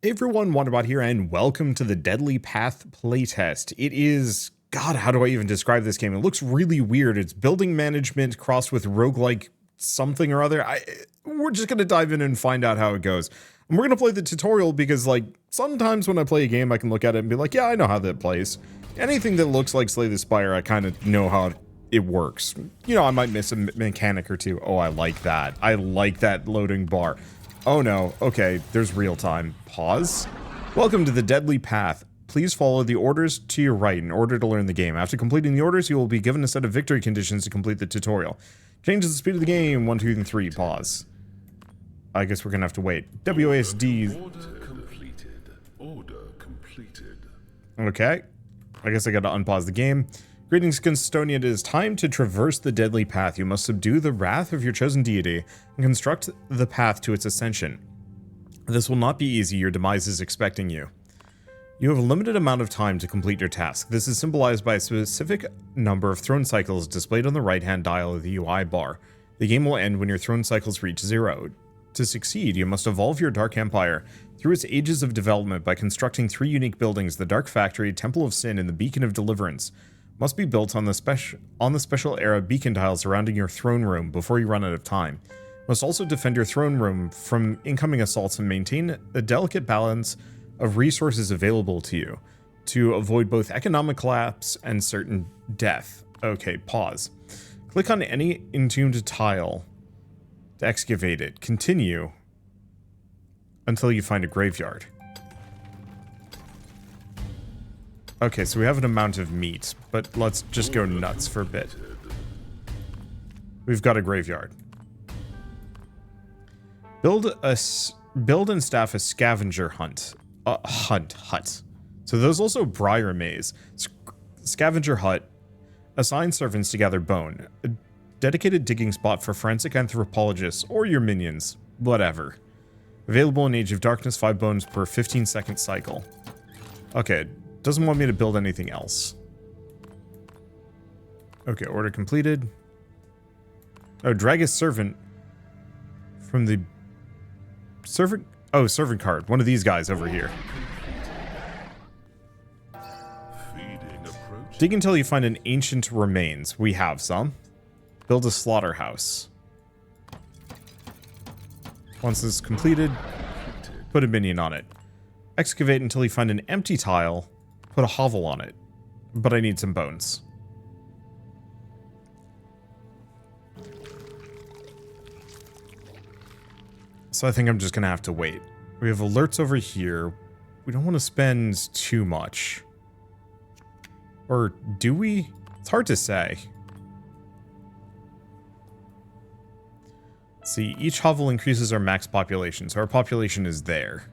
Hey everyone, Wanderbot here, and welcome to the Deadly Path playtest. It is, God, how do I even describe this game? It looks really weird. It's building management crossed with roguelike something or other. We're just going to dive in and find out how it goes. And we're going to play the tutorial because, like, sometimes when I play a game, I can look at it and be like, yeah, I know how that plays. Anything that looks like Slay the Spire, I kind of know how it works. You know, I might miss a mechanic or two. Oh, I like that. I like that loading bar. Oh no, okay, there's real time. Pause. Welcome to the Deadly Path. Please follow the orders to your right in order to learn the game. After completing the orders, you will be given a set of victory conditions to complete the tutorial. Changes the speed of the game, 1, 2, and 3, pause. I guess we're gonna have to wait. WASD. Order completed. Order completed. Okay. I guess I gotta unpause the game. Greetings, Custodian. It is time to traverse the Deadly Path. You must subdue the wrath of your chosen deity and construct the path to its ascension. This will not be easy. Your demise is expecting you. You have a limited amount of time to complete your task. This is symbolized by a specific number of throne cycles displayed on the right-hand dial of the UI bar. The game will end when your throne cycles reach 0. To succeed, you must evolve your Dark Empire through its ages of development by constructing 3 unique buildings: the Dark Factory, Temple of Sin, and the Beacon of Deliverance. Must be built on the special era beacon tiles surrounding your throne room before you run out of time. Must also defend your throne room from incoming assaults and maintain a delicate balance of resources available to you to avoid both economic collapse and certain death. Okay, pause. Click on any entombed tile to excavate it. Continue until you find a graveyard. Okay, so we have an amount of meat, but let's just go nuts for a bit. We've got a graveyard. Build and staff a scavenger hut. So there's also Briar Maze. Scavenger hut. Assign servants to gather bone. A dedicated digging spot for forensic anthropologists or your minions. Whatever. Available in Age of Darkness, 5 bones per 15-second cycle. Okay. Doesn't want me to build anything else. Okay, order completed. Oh, drag a servant from the servant. Oh, servant card. One of these guys over here. Dig until you find an ancient remains. We have some. Build a slaughterhouse. Once this is completed, put a minion on it. Excavate until you find an empty tile. Put a hovel on it, but I need some bones. So I think I'm just gonna have to wait. We have alerts over here. We don't want to spend too much. Or do we? It's hard to say. Let's see, each hovel increases our max population, so our population is there.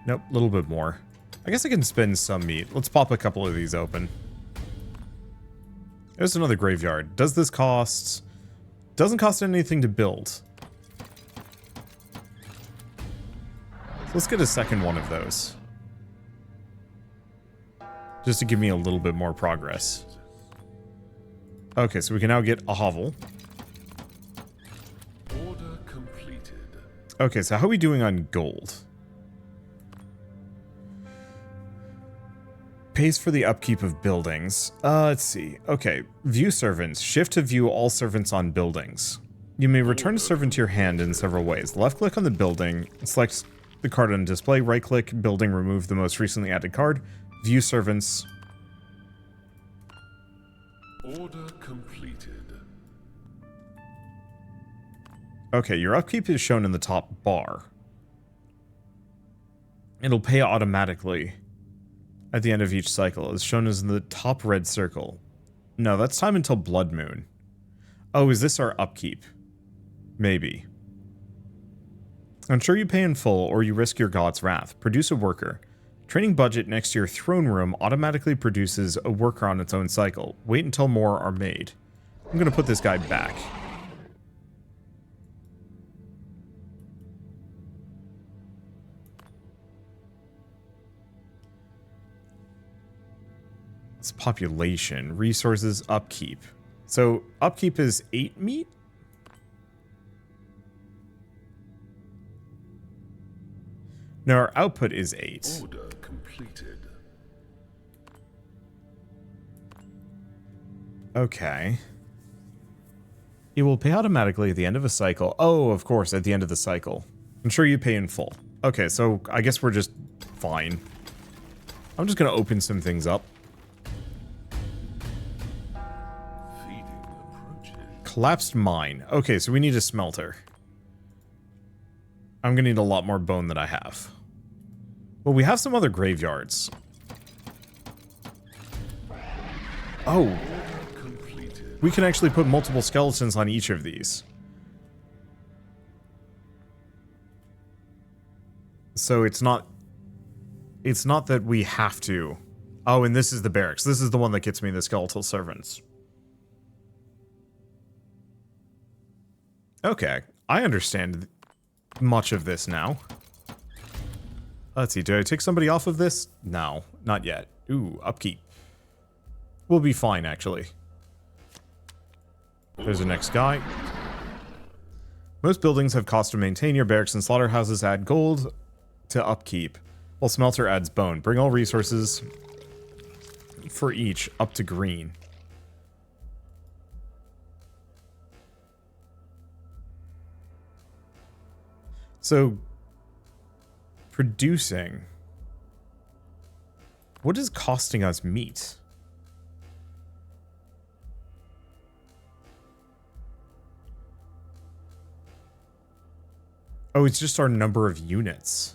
Nope, a little bit more. I guess I can spend some meat. Let's pop a couple of these open. There's another graveyard. Does this cost... Doesn't cost anything to build. So let's get a second one of those. Just to give me a little bit more progress. Okay, so we can now get a hovel. Order completed. Okay, so how are we doing on gold? Pays for the upkeep of buildings. Let's see. Okay, view servants. Shift to view all servants on buildings. You may return a servant to your hand in several ways. Left click on the building, select the card on display. Right click, building, remove the most recently added card. View servants. Order completed. Okay, your upkeep is shown in the top bar. It'll pay automatically at the end of each cycle, as shown as in the top red circle. No, that's time until Blood Moon. Oh, is this our upkeep? Maybe. Ensure you pay in full, or you risk your god's wrath. Produce a worker. Training budget next to your throne room automatically produces a worker on its own cycle. Wait until more are made. I'm gonna put this guy back. Population, resources, upkeep. So upkeep is 8 meat? Now our output is 8. Order completed. Okay. You will pay automatically at the end of a cycle. Oh, of course, at the end of the cycle. I'm sure you pay in full. Okay, so I guess we're just fine. I'm just going to open some things up. Feeding approaches. Collapsed mine. Okay, so we need a smelter. I'm going to need a lot more bone than I have. Well, we have some other graveyards. Oh. Completed. We can actually put multiple skeletons on each of these. So it's not that we have to. Oh, and this is the barracks. This is the one that gets me the skeletal servants. Okay, I understand much of this now. Let's see, do I take somebody off of this? No, not yet. Ooh, upkeep. We'll be fine, actually. There's the next guy. Most buildings have cost to maintain. Your barracks and slaughterhouses add gold to upkeep, while smelter adds bone. Bring all resources for each up to green. So, producing. What is costing us meat? Oh, it's just our number of units.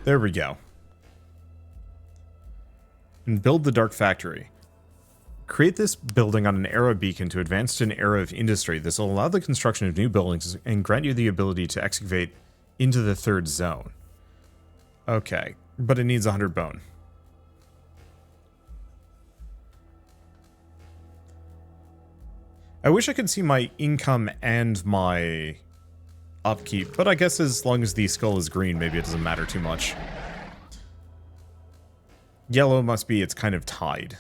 There we go. And build the Dark Factory. Create this building on an era beacon to advance to an era of industry. This will allow the construction of new buildings and grant you the ability to excavate into the third zone. Okay, but it needs 100 bone. I wish I could see my income and my upkeep, but I guess as long as the skull is green, maybe it doesn't matter too much. Yellow must be it's kind of tied.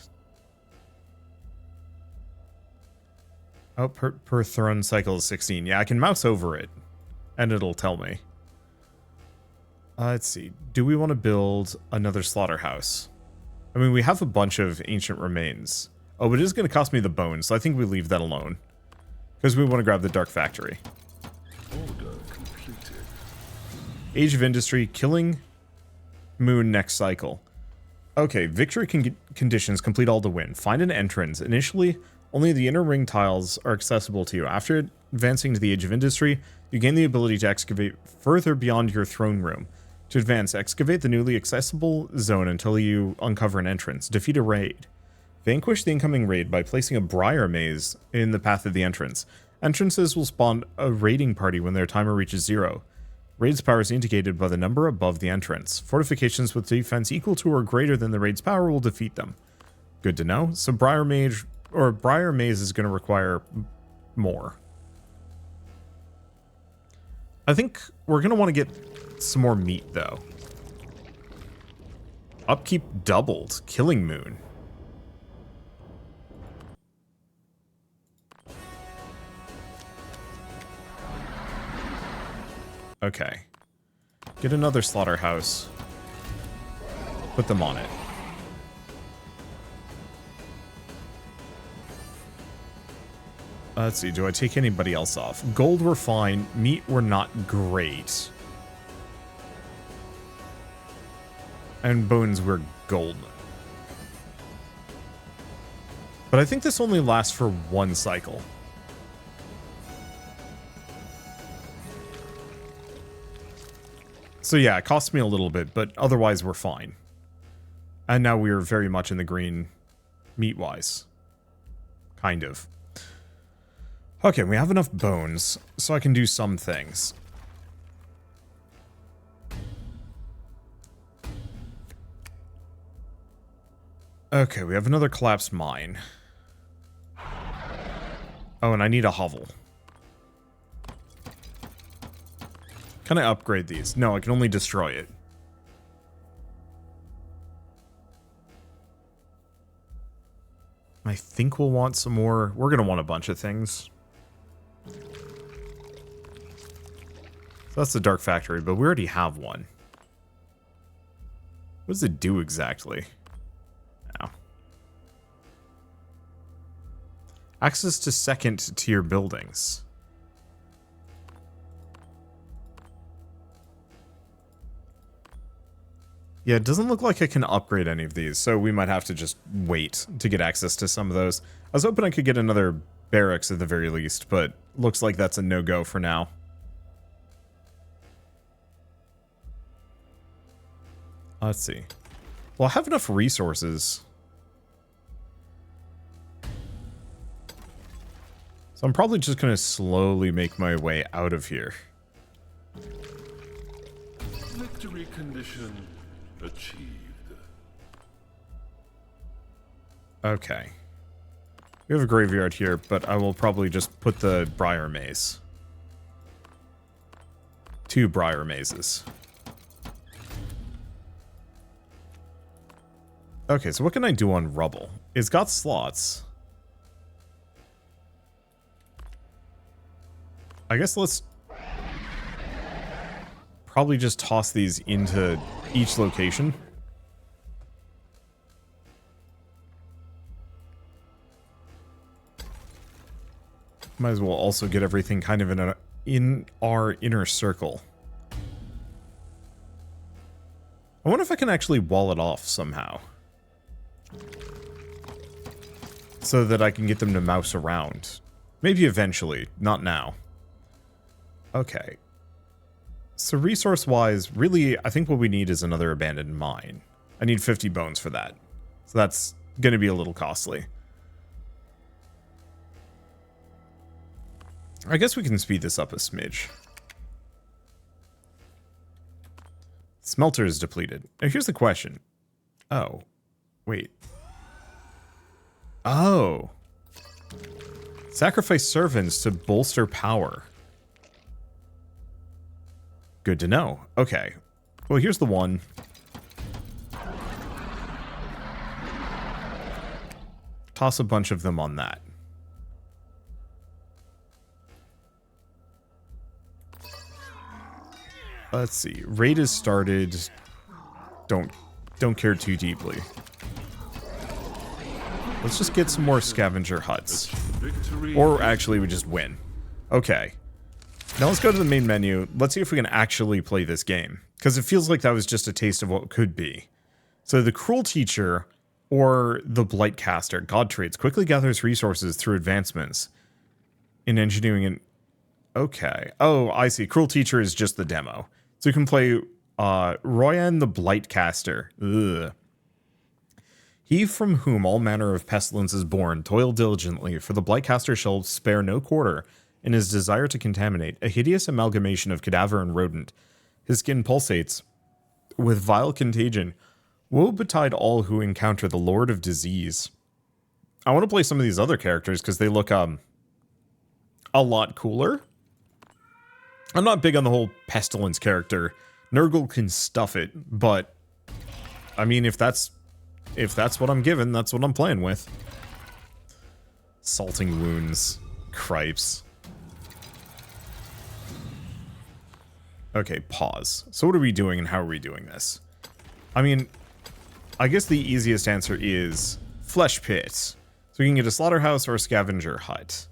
Oh, per throne cycle is 16. Yeah, I can mouse over it, and it'll tell me. Let's see. Do we want to build another slaughterhouse? I mean, we have a bunch of ancient remains. Oh, but it is going to cost me the bones, so I think we leave that alone. Because we want to grab the Dark Factory. Order completed. Age of Industry, killing moon next cycle. Okay, victory conditions complete all to win. Find an entrance. Initially, only the inner ring tiles are accessible to you. After advancing to the Age of Industry, you gain the ability to excavate further beyond your throne room. To advance, excavate the newly accessible zone until you uncover an entrance. Defeat a raid. Vanquish the incoming raid by placing a briar maze in the path of the entrance. Entrances will spawn a raiding party when their timer reaches 0. Raid's power is indicated by the number above the entrance. Fortifications with defense equal to or greater than the raid's power will defeat them. Good to know. So briar maze is going to require more. I think we're going to want to get some more meat, though. Upkeep doubled. Killing moon. Okay. Get another slaughterhouse. Put them on it. Let's see, do I take anybody else off? Gold we're fine. Meat we're not great. And bones we're golden. But I think this only lasts for one cycle. So yeah, it costs me a little bit, but otherwise we're fine. And now we're very much in the green meat-wise. Kind of. Okay, we have enough bones, so I can do some things. Okay, we have another collapsed mine. Oh, and I need a hovel. Can I upgrade these? No, I can only destroy it. I think we'll want some more. We're going to want a bunch of things. That's the Dark Factory, but we already have one. What does it do exactly? Now. Access to second tier buildings. Yeah, it doesn't look like I can upgrade any of these, so we might have to just wait to get access to some of those. I was hoping I could get another barracks at the very least, but looks like that's a no-go for now. Let's see. Well, I have enough resources. So I'm probably just going to slowly make my way out of here. Victory condition achieved. Okay. We have a graveyard here, but I will probably just put the Briar Maze. 2 Briar Mazes. Okay, so what can I do on rubble? It's got slots. I guess let's probably just toss these into each location. Might as well also get everything kind of in our inner circle. I wonder if I can actually wall it off somehow. So that I can get them to mouse around. Maybe eventually, not now. Okay. So resource-wise, really, I think what we need is another abandoned mine. I need 50 bones for that. So that's going to be a little costly. I guess we can speed this up a smidge. Smelter is depleted. Now here's the question. Oh. Wait. Oh. Sacrifice servants to bolster power. Good to know. Okay. Well, here's the one. Toss a bunch of them on that. Let's see. Raid is started. Don't care too deeply. Let's just get some more scavenger huts. Or actually, we just win. Okay. Now let's go to the main menu. Let's see if we can actually play this game. Because it feels like that was just a taste of what could be. So the Cruel Teacher, or the Blightcaster, God traits, quickly gathers resources through advancements in engineering and... Okay. Oh, I see. Cruel Teacher is just the demo. So you can play Royan the Blightcaster. Ugh. He from whom all manner of pestilence is born, toil diligently, for the Blightcaster shall spare no quarter in his desire to contaminate, a hideous amalgamation of cadaver and rodent. His skin pulsates with vile contagion. Woe betide all who encounter the Lord of Disease. I want to play some of these other characters because they look a lot cooler. I'm not big on the whole pestilence character. Nurgle can stuff it, but I mean, if that's what I'm given, that's what I'm playing with. Salting wounds. Cripes. Okay, pause. So what are we doing and how are we doing this? I mean, I guess the easiest answer is flesh pit. So we can get a slaughterhouse or a scavenger hut.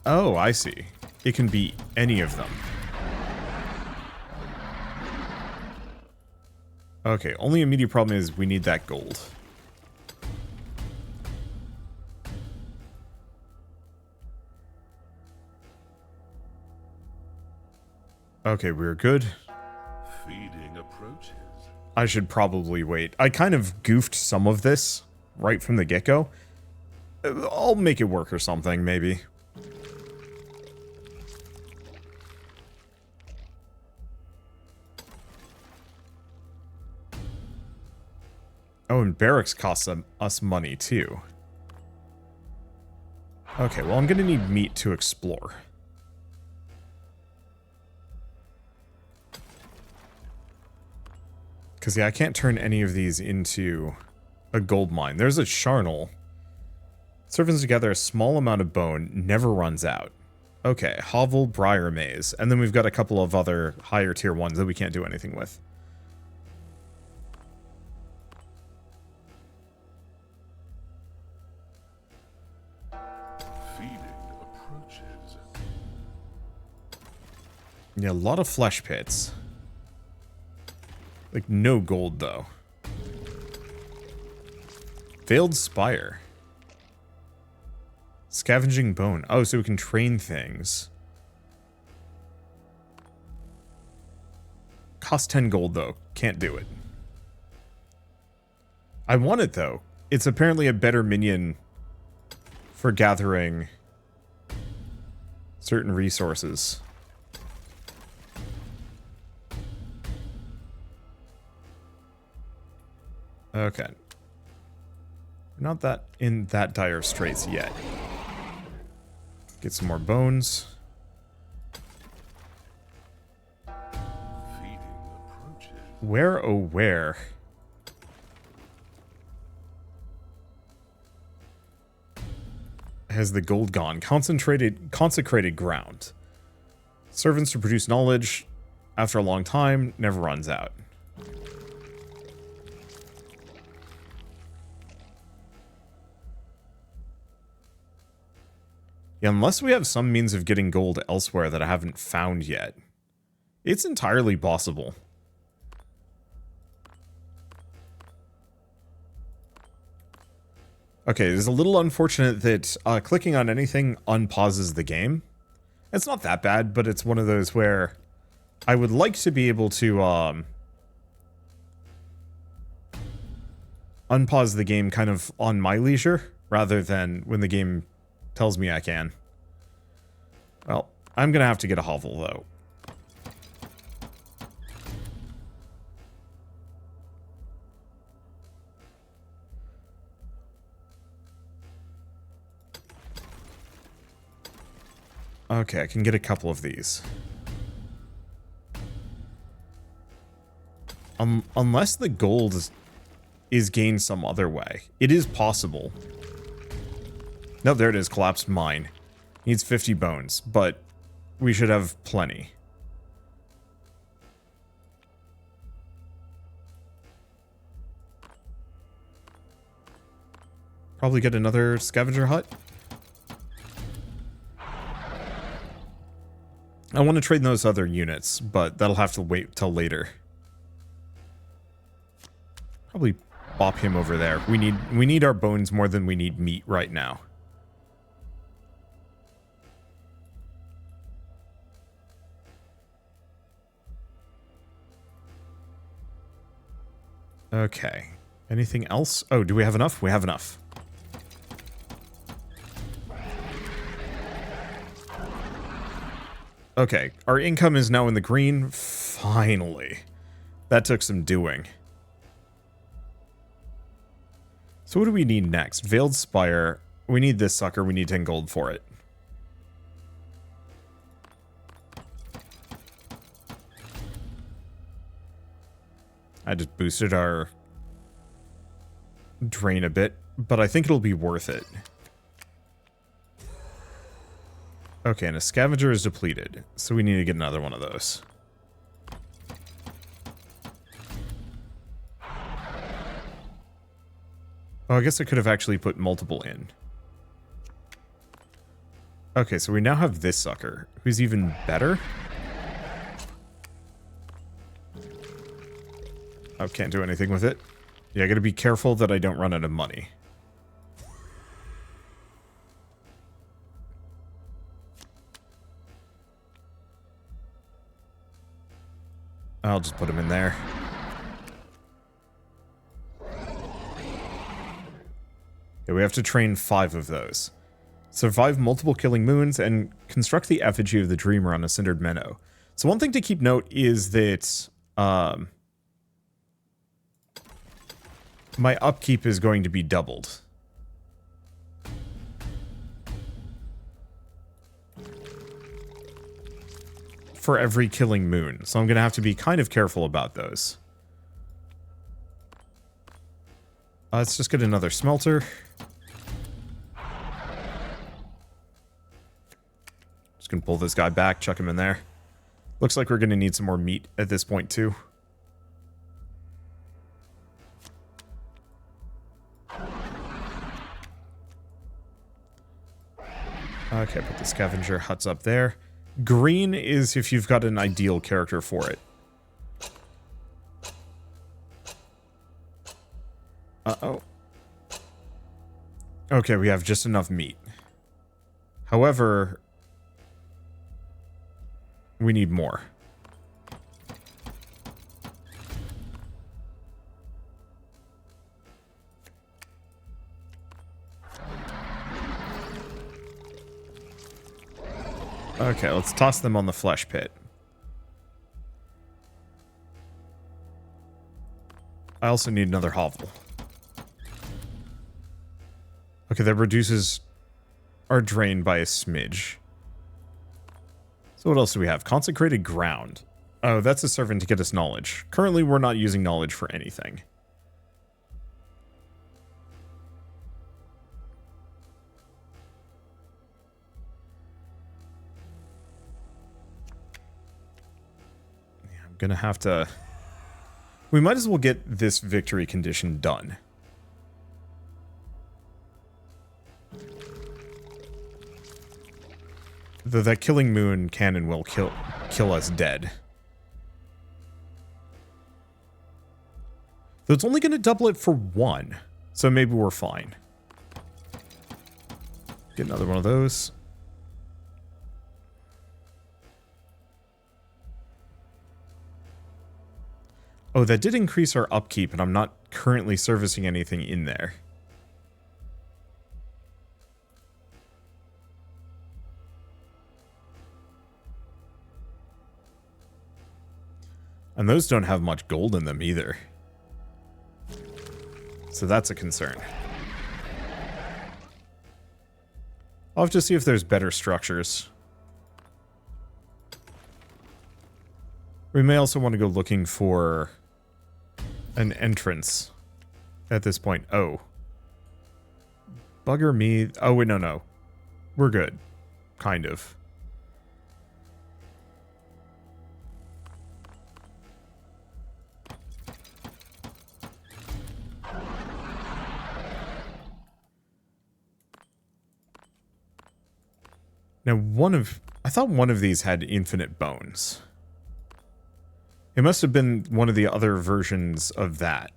Oh, I see. It can be any of them. Okay, only immediate problem is we need that gold. Okay, we're good. Feeding approaches. I should probably wait. I kind of goofed some of this right from the get-go. I'll make it work or something, maybe. Oh, and barracks costs us money, too. Okay, well, I'm gonna need meat to explore. Because, yeah, I can't turn any of these into a gold mine. There's a charnel. Servants together a small amount of bone, never runs out. Okay, Hovel, Briar Maze, and then we've got a couple of other higher tier ones that we can't do anything with. Feeding approaches. Yeah, a lot of flesh pits. Like, no gold, though. Veiled Spire. Scavenging Bone. Oh, so we can train things. Cost 10 gold, though. Can't do it. I want it, though. It's apparently a better minion for gathering certain resources. Okay. Not that in that dire straits yet. Get some more bones. Feeding approaches. Where, oh where? Has the gold gone? Consecrated ground. Servants to produce knowledge after a long time, never runs out. Yeah, unless we have some means of getting gold elsewhere that I haven't found yet. It's entirely possible. Okay, it's a little unfortunate that clicking on anything unpauses the game. It's not that bad, but it's one of those where I would like to be able to unpause the game kind of on my leisure, rather than when the game tells me I can. Well, I'm gonna have to get a hovel, though. Okay, I can get a couple of these. Unless the gold is gained some other way. It is possible. No, there it is. Collapsed mine. Needs 50 bones, but we should have plenty. Probably get another scavenger hut. I want to trade those other units, but that'll have to wait till later. Probably bop him over there. We need our bones more than we need meat right now. Okay. Anything else? Oh, do we have enough? We have enough. Okay, our income is now in the green. Finally. That took some doing. So what do we need next? Veiled Spire. We need this sucker. We need 10 gold for it. I just boosted our drain a bit, but I think it'll be worth it. Okay, and a scavenger is depleted, so we need to get another one of those. Oh, I guess I could have actually put multiple in. Okay, so we now have this sucker, who's even better. Oh, can't do anything with it. Yeah, I gotta be careful that I don't run out of money. I'll just put him in there. Yeah, we have to train 5 of those. Survive multiple killing moons and construct the effigy of the dreamer on a cindered meadow. So one thing to keep note is that my upkeep is going to be doubled. For every killing moon. So I'm going to have to be kind of careful about those. Let's just get another smelter. can pull this guy back, chuck him in there. Looks like we're going to need some more meat at this point, too. Okay, put the scavenger huts up there. Green is if you've got an ideal character for it. Uh-oh. Okay, we have just enough meat. However, we need more. Okay, let's toss them on the flesh pit. I also need another hovel. Okay, that reduces our drain by a smidge. So what else do we have? Consecrated ground. Oh, that's a servant to get us knowledge. Currently, we're not using knowledge for anything. Yeah, I'm gonna have to... We might as well get this victory condition done. Though that killing moon cannon will kill us dead. Though it's only going to double it for 1. So maybe we're fine. Get another one of those. Oh, that did increase our upkeep, and I'm not currently servicing anything in there. And those don't have much gold in them either. So that's a concern. I'll have to see if there's better structures. We may also want to go looking for an entrance at this point. Oh. Bugger me. Oh, wait, no. We're good. Kind of. Now, I thought one of these had infinite bones. It must have been one of the other versions of that.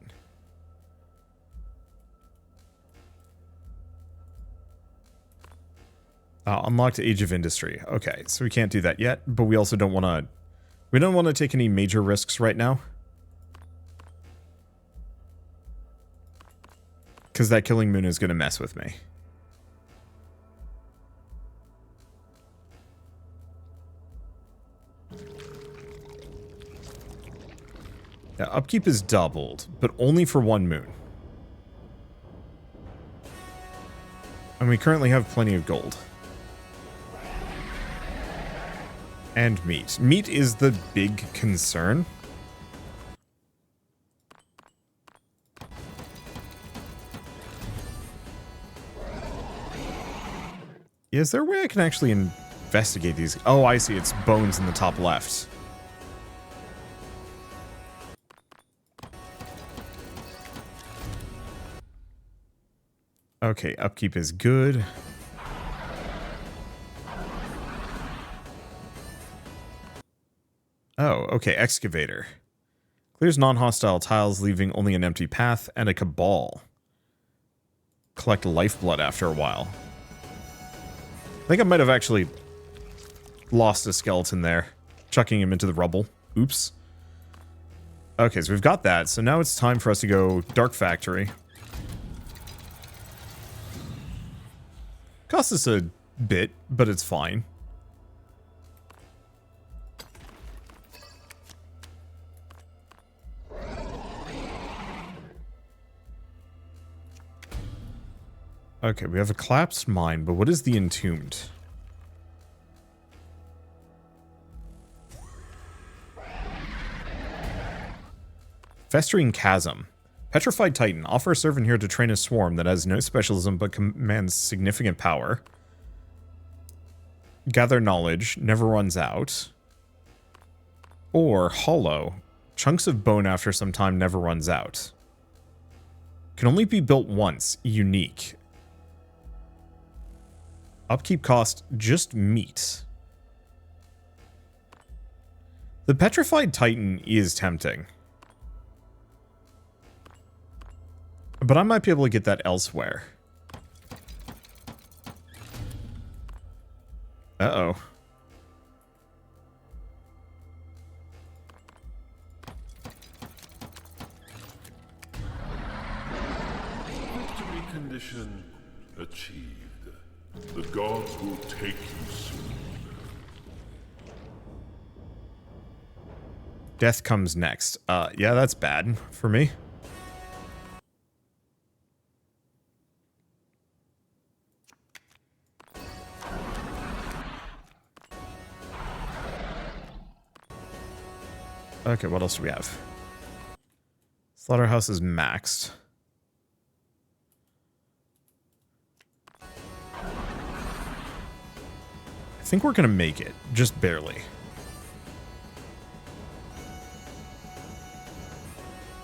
Unlocked Age of Industry. Okay, so we can't do that yet, but we also don't want to... We don't want to take any major risks right now. Because that killing moon is going to mess with me. Yeah, upkeep is doubled, but only for 1 moon. And we currently have plenty of gold. And meat. Meat is the big concern. Is there a way I can actually investigate these? Oh, I see. It's bones in the top left. Okay, upkeep is good. Oh, okay, excavator. Clears non-hostile tiles, leaving only an empty path and a cabal. Collect lifeblood after a while. I think I might have actually lost a skeleton there, chucking him into the rubble. Oops. Okay, so we've got that. So now it's time for us to go Dark Factory. Costs us a bit, but it's fine. Okay, we have a collapsed mine, but what is the entombed? Festering Chasm. Petrified Titan. Offer a servant here to train a swarm that has no specialism but commands significant power. gather knowledge, never runs out. Or hollow, chunks of bone after some time never runs out. Can only be built once, unique. Upkeep cost, just meat. The Petrified Titan is tempting. But I might be able to get that elsewhere. Uh-oh. Victory condition achieved. The gods will take you soon. Death comes next. Yeah, that's bad for me. Okay, what else do we have? Slaughterhouse is maxed. I think we're gonna make it, just barely.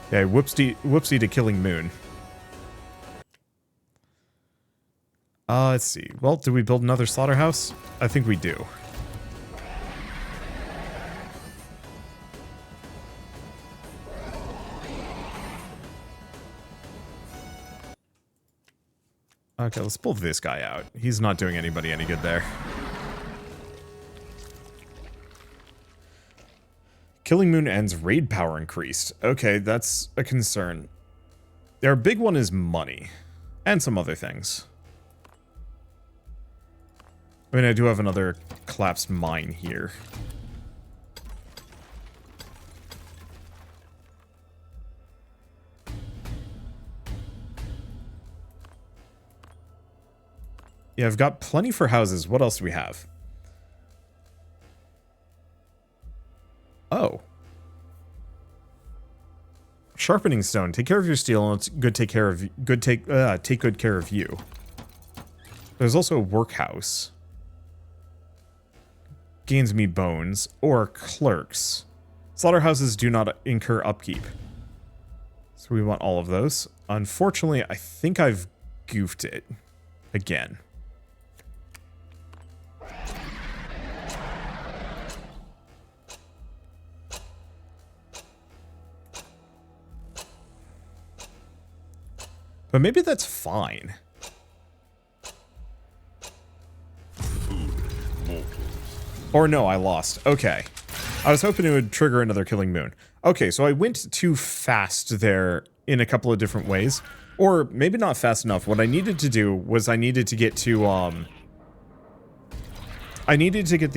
Okay, whoopsie to Killing Moon. Let's see. Well, do we build another slaughterhouse? I think we do. Okay, let's pull this guy out. He's not doing anybody any good there. Killing Moon ends, raid power increased. Okay, that's a concern. Their big one is money. And some other things. I mean, I do have another collapsed mine here. Yeah, I've got plenty for houses. What else do we have? Oh. Sharpening stone. Take care of your steel, and it's good take care of take good care of you. There's also a workhouse. Gains me bones or clerks. Slaughterhouses do not incur upkeep. So we want all of those. Unfortunately, I think I've goofed it again. But maybe that's fine. Or no, I lost. Okay. I was hoping it would trigger another Killing Moon. Okay, so I went too fast there in a couple of different ways. Or maybe not fast enough. What I needed to do was I needed to get to, I needed to get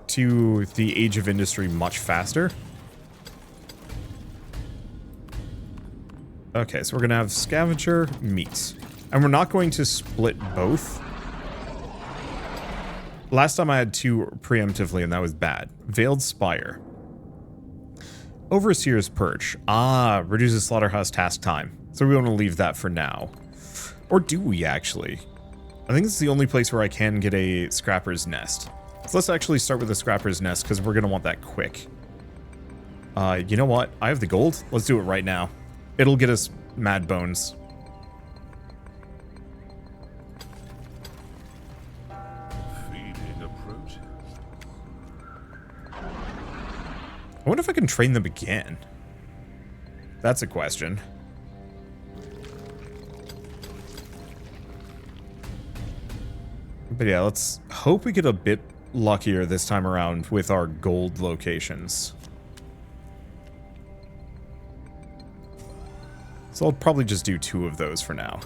to the Age of Industry much faster. Okay, so we're going to have Scavenger, Meat. And we're not going to split both. Last time I had two preemptively, and that was bad. Veiled Spire. Overseer's Perch. Ah, reduces slaughterhouse task time. So we want to leave that for now. Or do we, actually? I think it's the only place where I can get a Scrapper's Nest. So let's actually start with the Scrapper's Nest, because we're going to want that quick. You know what? I have the gold. Let's do it right now. It'll get us mad bones. Feeding approaches. I wonder if I can train them again. That's a question. But yeah, let's hope we get a bit luckier this time around with our gold locations. So I'll probably just do 2 of those for now.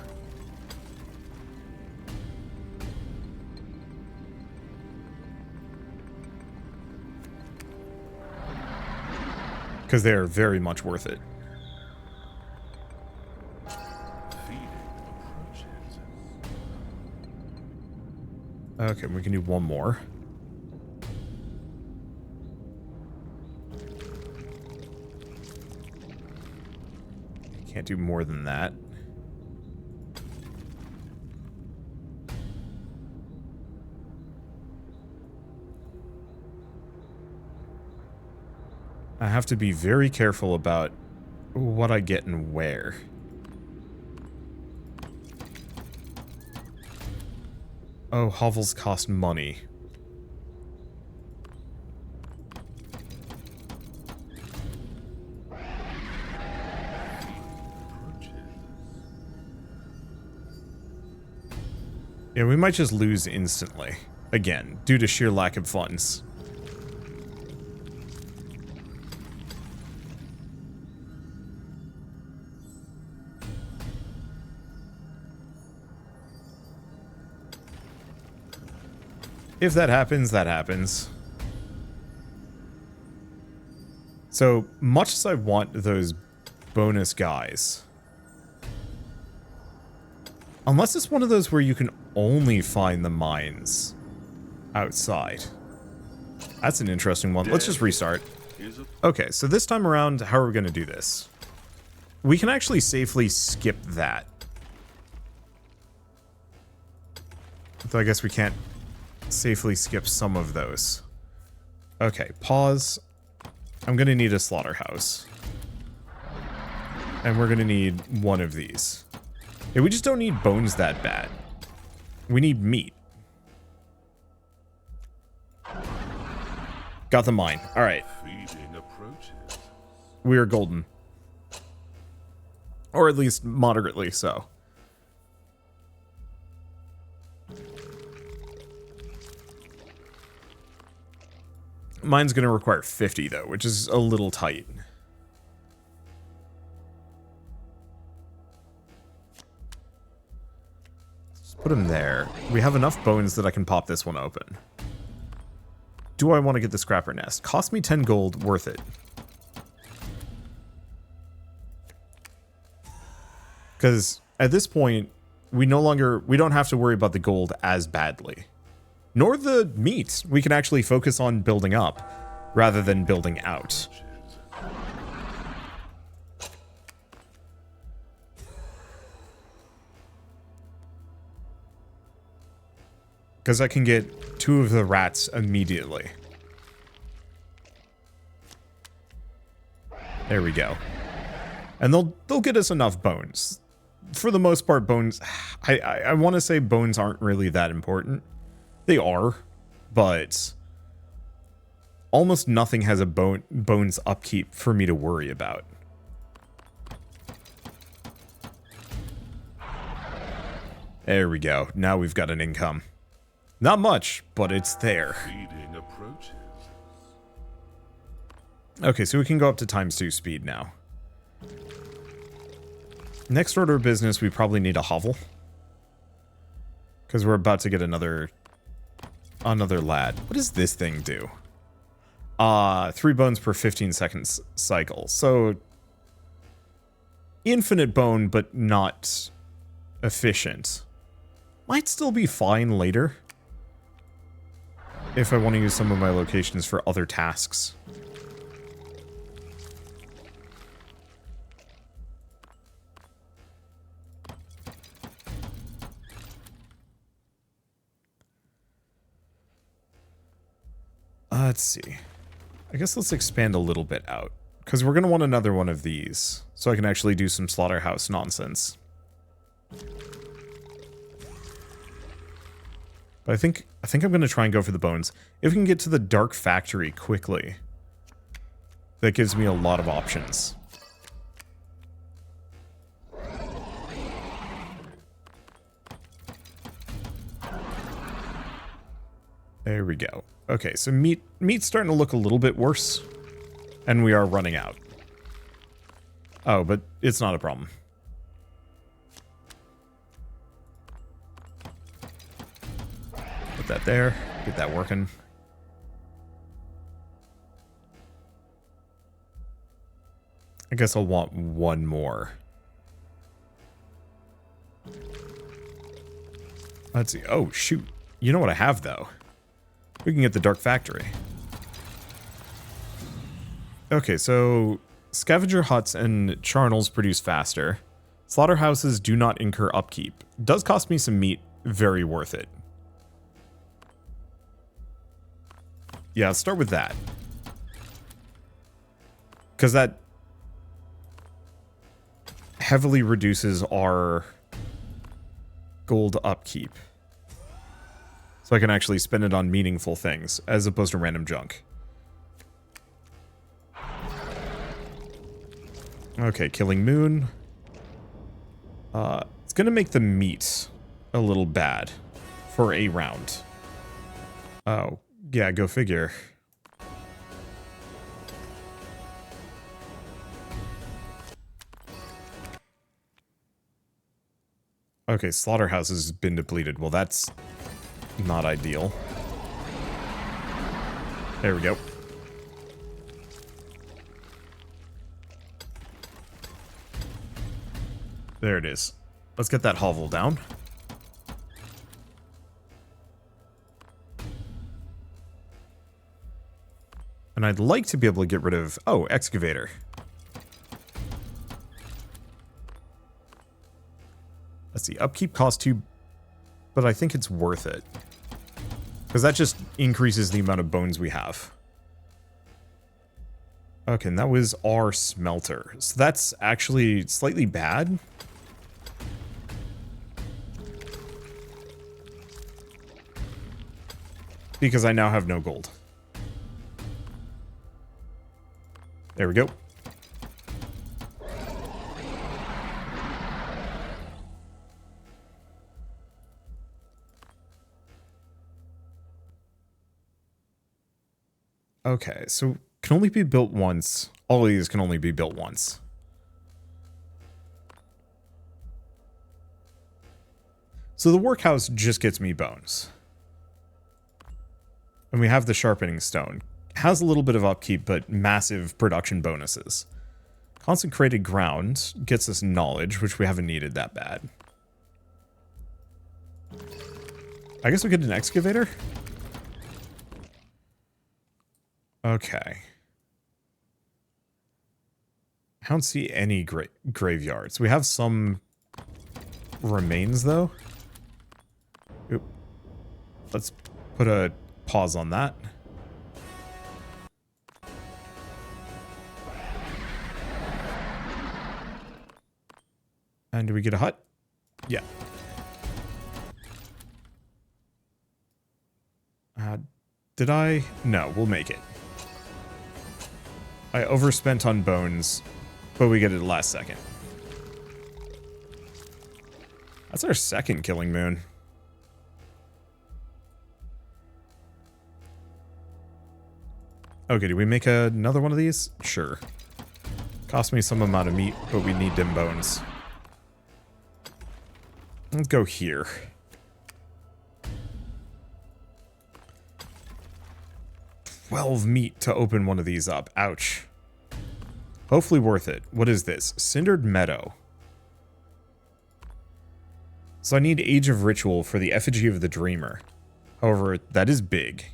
Because they're very much worth it. Feeding approaches. Okay, we can do 1 more. Can't do more than that. I have to be very careful about what I get and where. Oh, hovels cost money. Yeah, we might just lose instantly. Again, due to sheer lack of funds. If that happens, that happens. So, much as I want those bonus guys, unless it's one of those where you can only find the mines outside. That's an interesting one. Let's just restart. Okay, so this time around, how are we going to do this? We can actually safely skip that. Though I guess we can't safely skip some of those. Okay, pause. I'm going to need a slaughterhouse. And we're going to need one of these. Yeah, we just don't need bones that bad. We need meat. Got the mine. Alright. We are golden. Or at least moderately so. Mine's going to require 50 though, which is a little tight. Let's put him there. We have enough bones that I can pop this one open. Do I want to get the scrapper nest? Cost me 10 gold, worth it. Because at this point, we don't have to worry about the gold as badly. Nor the meat. We can actually focus on building up rather than building out. Because I can get 2 of the rats immediately. There we go. And they'll get us enough bones. For the most part, bones... I want to say bones aren't really that important. They are, but almost nothing has a bones upkeep for me to worry about. There we go. Now we've got an income. Not much, but it's there. Feeding approaches. Okay, so we can go up to ×2 speed now. Next order of business, we probably need a hovel. Because we're about to get another lad. What does this thing do? 3 bones per 15 seconds cycle. So, infinite bone, but not efficient. Might still be fine later. If I want to use some of my locations for other tasks. Let's see. I guess let's expand a little bit out. Because we're going to want another one of these. So I can actually do some slaughterhouse nonsense. But I think I'm going to try and go for the bones. If we can get to the dark factory quickly, that gives me a lot of options. There we go. Okay, so meat's starting to look a little bit worse. And we are running out. Oh, but it's not a problem. Put that there. Get that working. I guess I'll want one more. Let's see. Oh, shoot. You know what I have, though? We can get the Dark Factory. Okay, so scavenger huts and charnels produce faster. Slaughterhouses do not incur upkeep. Does cost me some meat. Very worth it. Yeah, let's start with that. Because that heavily reduces our gold upkeep. So I can actually spend it on meaningful things, as opposed to random junk. Okay, killing moon. It's gonna make the meat a little bad for a round. Oh, yeah, go figure. Okay, slaughterhouse has been depleted. Well, that's not ideal. There we go. There it is. Let's get that hovel down. And I'd like to be able to get rid of... Oh, excavator. Let's see. Upkeep costs 2, but I think it's worth it. Because that just increases the amount of bones we have. Okay, and that was our smelter. So that's actually slightly bad. Because I now have no gold. There we go. Okay, so can only be built once. All of these can only be built once. So the workhouse just gets me bones. And we have the sharpening stone. Has a little bit of upkeep, but massive production bonuses. Consecrated ground gets us knowledge, which we haven't needed that bad. I guess we get an excavator? Okay. I don't see any graveyards. We have some remains, though. Oop. Let's put a pause on that. And do we get a hut? Yeah. Did I? No, we'll make it. I overspent on bones, but we get it last second. That's our second killing moon. Okay, do we make another one of these? Sure. Cost me some amount of meat, but we need them bones. Let's go here. $12 meat to open one of these up. Ouch. Hopefully worth it. What is this? Cindered Meadow. So I need Age of Ritual for the Effigy of the Dreamer. However, that is big.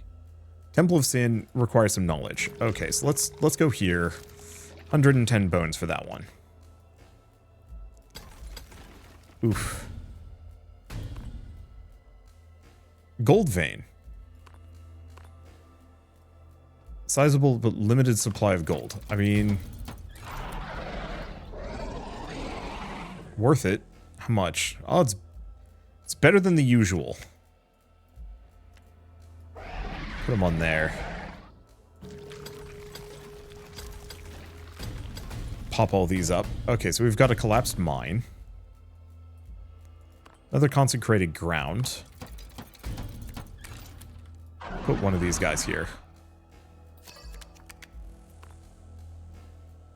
Temple of Sin requires some knowledge. Okay, so let's go here. 110 bones for that one. Oof. Gold vein. Sizable but limited supply of gold. I mean... worth it. How much? Oh, it's better than the usual. Put them on there. Pop all these up. Okay, so we've got a collapsed mine. Another consecrated ground. Put one of these guys here.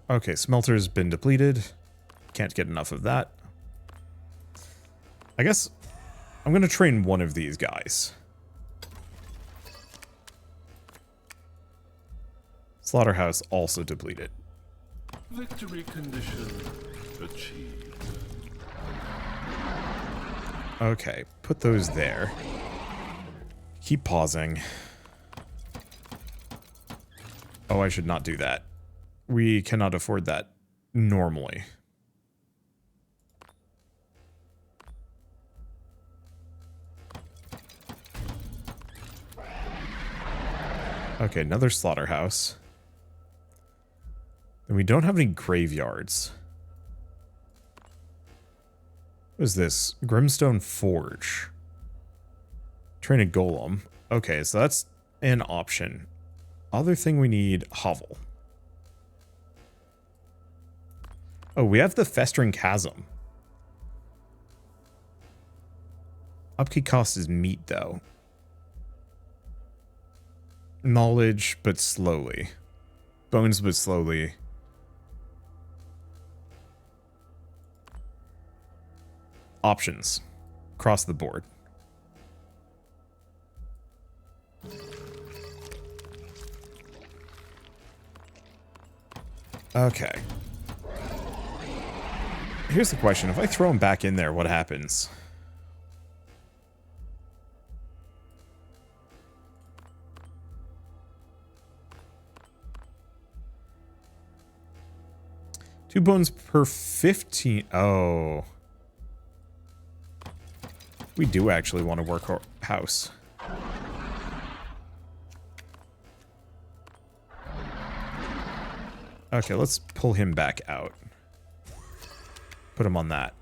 Okay, smelter's been depleted. Can't get enough of that. I guess I'm going to train one of these guys. Slaughterhouse also depleted. Victory condition achieved. Okay, put those there. Keep pausing. Oh, I should not do that. We cannot afford that normally. Okay, another slaughterhouse. And we don't have any graveyards. What is this? Grimstone Forge. Train a golem. Okay, so that's an option. Other thing we need, hovel. Oh, we have the Festering Chasm. Upkeep cost is meat, though. Knowledge, but slowly. Bones, but slowly. Options. Across the board. Okay. Here's the question. If I throw him back in there, what happens? Two bones per 15. Oh. We do actually want to work our house. Okay, let's pull him back out. Put him on that.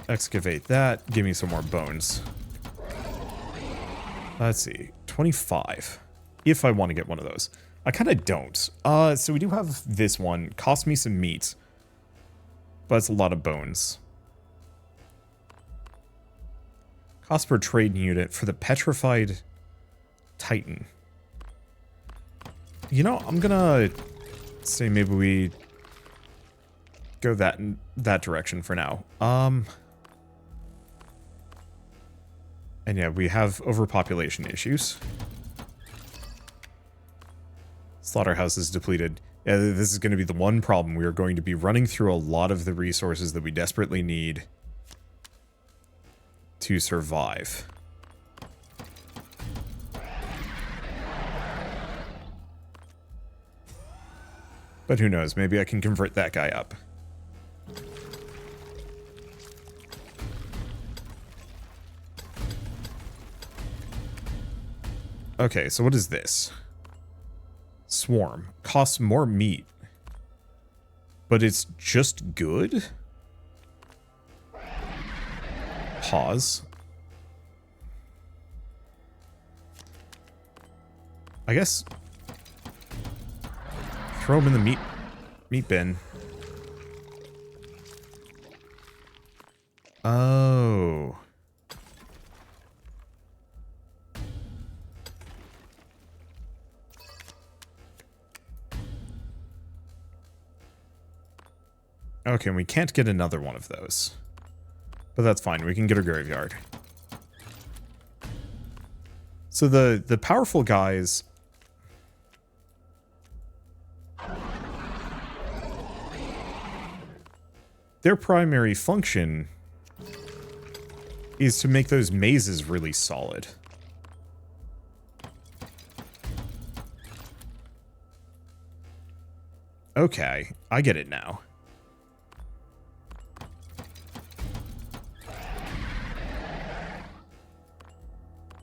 Excavate that. Give me some more bones. Let's see. 25. If I want to get one of those. I kind of don't. So we do have this one. Cost me some meat. But it's a lot of bones. Cost per trade unit for the Petrified Titan. You know, I'm gonna say maybe we go that direction for now. And yeah, we have overpopulation issues. Slaughterhouse is depleted. Yeah, this is going to be the one problem. We are going to be running through a lot of the resources that we desperately need to survive. But who knows, maybe I can convert that guy up. Okay, so what is this? Swarm. Costs more meat. But it's just good? Pause. I guess throw him in the meat bin. Oh. Okay, and we can't get another one of those. But that's fine, we can get a graveyard. So the powerful guys... their primary function is to make those mazes really solid. Okay, I get it now.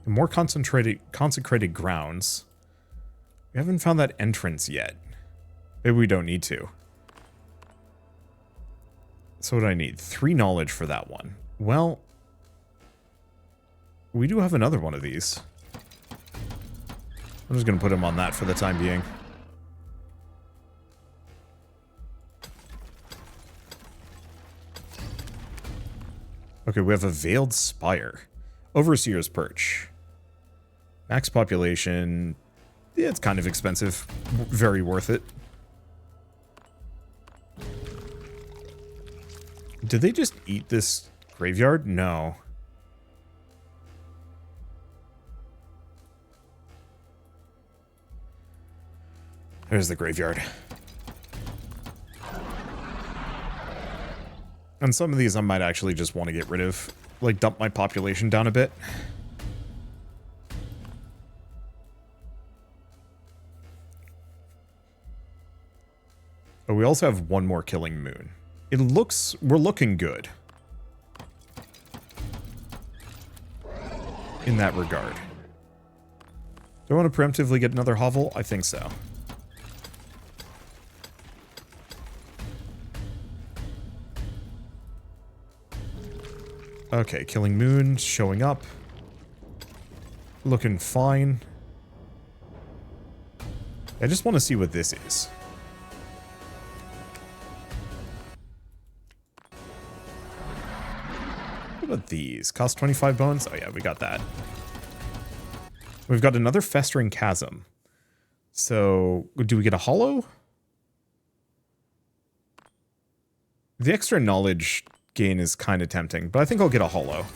More consecrated grounds. We haven't found that entrance yet. Maybe we don't need to. So what do I need? 3 knowledge for that one. Well, we do have another one of these. I'm just going to put him on that for the time being. Okay, we have a Veiled Spire. Overseer's Perch. Max population. Yeah, it's kind of expensive. Very worth it. Did they just eat this graveyard? No. There's the graveyard. And some of these I might actually just want to get rid of. Like, dump my population down a bit. But we also have one more Killing Moon. It looks... we're looking good. In that regard. Do I want to preemptively get another hovel? I think so. Okay, Killing Moon showing up. Looking fine. I just want to see what this is. What about these? Cost 25 bones? Oh yeah, we got that. We've got another Festering Chasm. So, do we get a hollow? The extra knowledge gain is kind of tempting, but I think I'll get a hollow.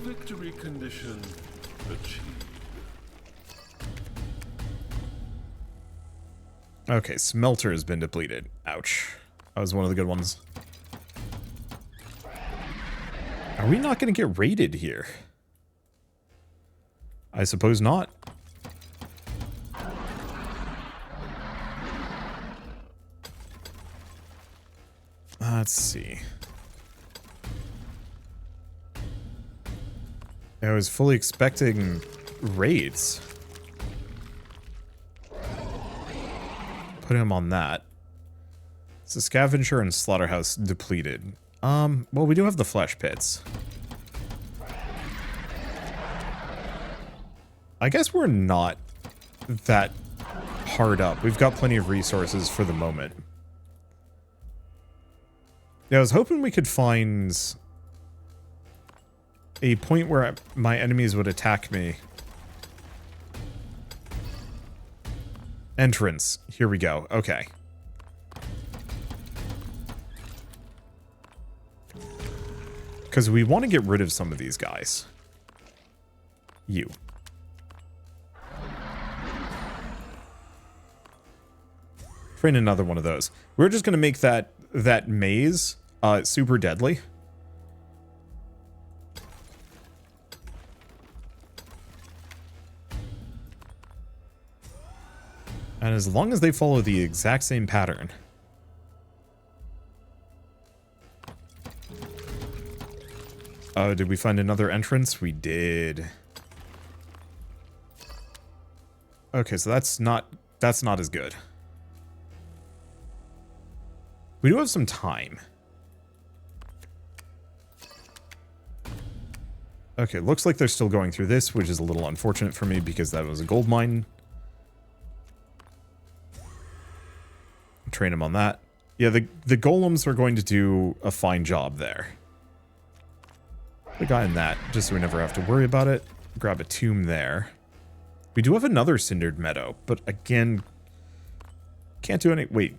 Victory condition achieved. Okay, Smelter has been depleted. Ouch. That was one of the good ones. Are we not going to get raided here? I suppose not. Let's see. I was fully expecting raids. Put him on that. So Scavenger and Slaughterhouse depleted. Well, we do have the Flesh Pits. I guess we're not that hard up. We've got plenty of resources for the moment. Yeah, I was hoping we could find a point where my enemies would attack me. Entrance. Here we go. Okay. Because we want to get rid of some of these guys. You. Train another one of those. We're just going to make that maze super deadly. And as long as they follow the exact same pattern. Oh, did we find another entrance? We did. Okay, so that's not as good. We do have some time. Okay, looks like they're still going through this, which is a little unfortunate for me because that was a gold mine. Train them on that. Yeah, the golems are going to do a fine job there. The guy in that, just so we never have to worry about it. Grab a tomb there. We do have another cindered meadow, but again, can't do any... Wait,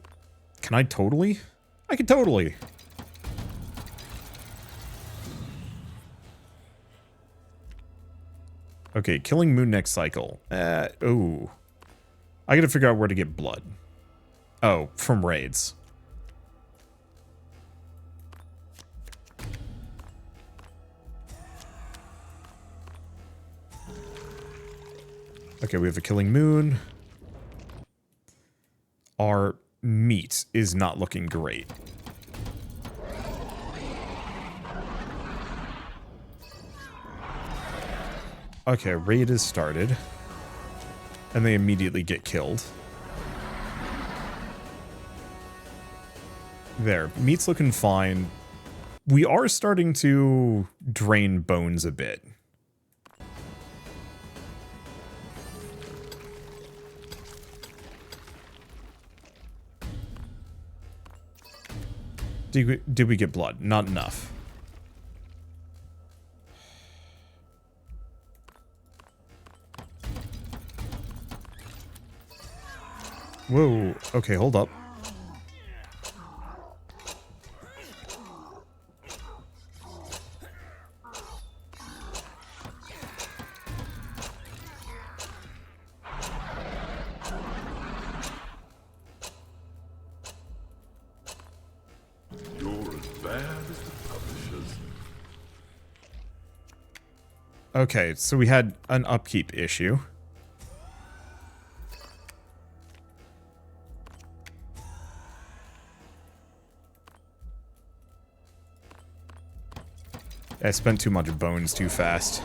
can I totally? I can totally. Okay, Killing Moon next cycle. Oh. I gotta figure out where to get blood. Oh, from raids. Okay, we have a Killing Moon. Our meat is not looking great. Okay, raid is started. And they immediately get killed. There, meat's looking fine. We are starting to drain bones a bit. Did we get blood? Not enough. Whoa. Okay, hold up. Okay, so we had an upkeep issue. I spent too much bones too fast.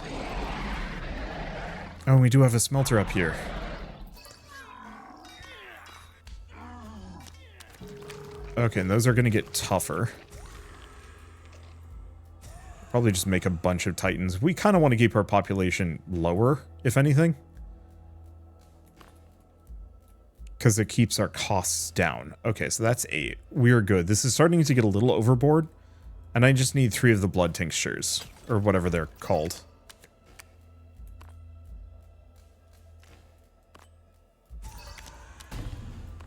Oh, we do have a smelter up here. Okay, and those are going to get tougher. Probably just make a bunch of titans. We kind of want to keep our population lower, if anything. Because it keeps our costs down. Okay, so that's 8. We're good. This is starting to get a little overboard. And I just need 3 of the blood tinctures. Or whatever they're called.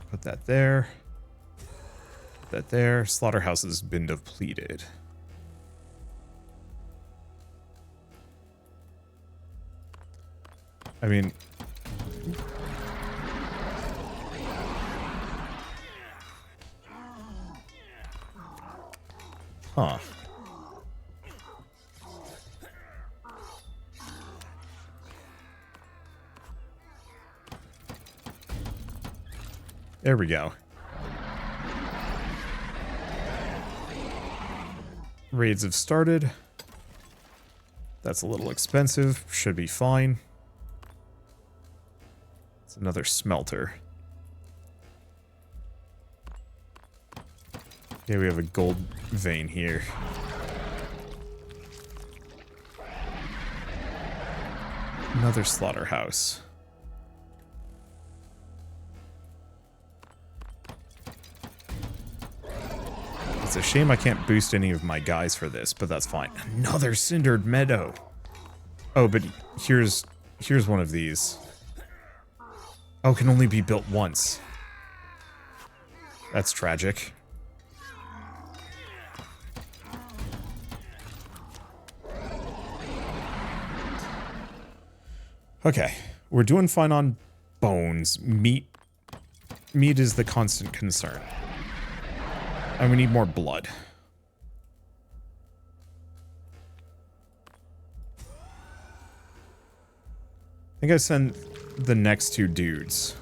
Put that there. Put that there. Slaughterhouse has been depleted. I mean... Huh. There we go. Raids have started. That's a little expensive. Should be fine. It's another smelter. Okay, we have a gold vein here. Another slaughterhouse. It's a shame I can't boost any of my guys for this, but that's fine. Another cindered meadow. Oh, but here's one of these. Oh, can only be built once. That's tragic. Okay, we're doing fine on bones. Meat is the constant concern. And we need more blood. I think I sent the next 2 dudes.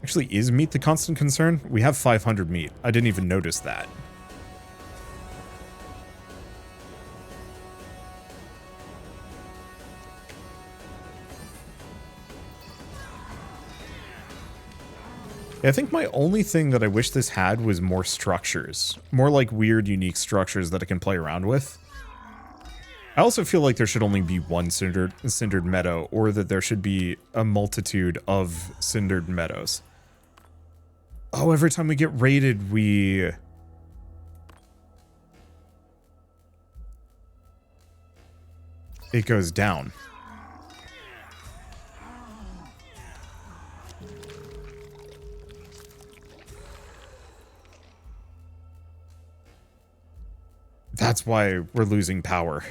Actually, is meat the constant concern? We have 500 meat. I didn't even notice that. I think my only thing that I wish this had was more structures. More like weird, unique structures that I can play around with. I also feel like there should only be one cindered meadow, or that there should be a multitude of cindered meadows. Oh, every time we get raided, it goes down. That's why we're losing power.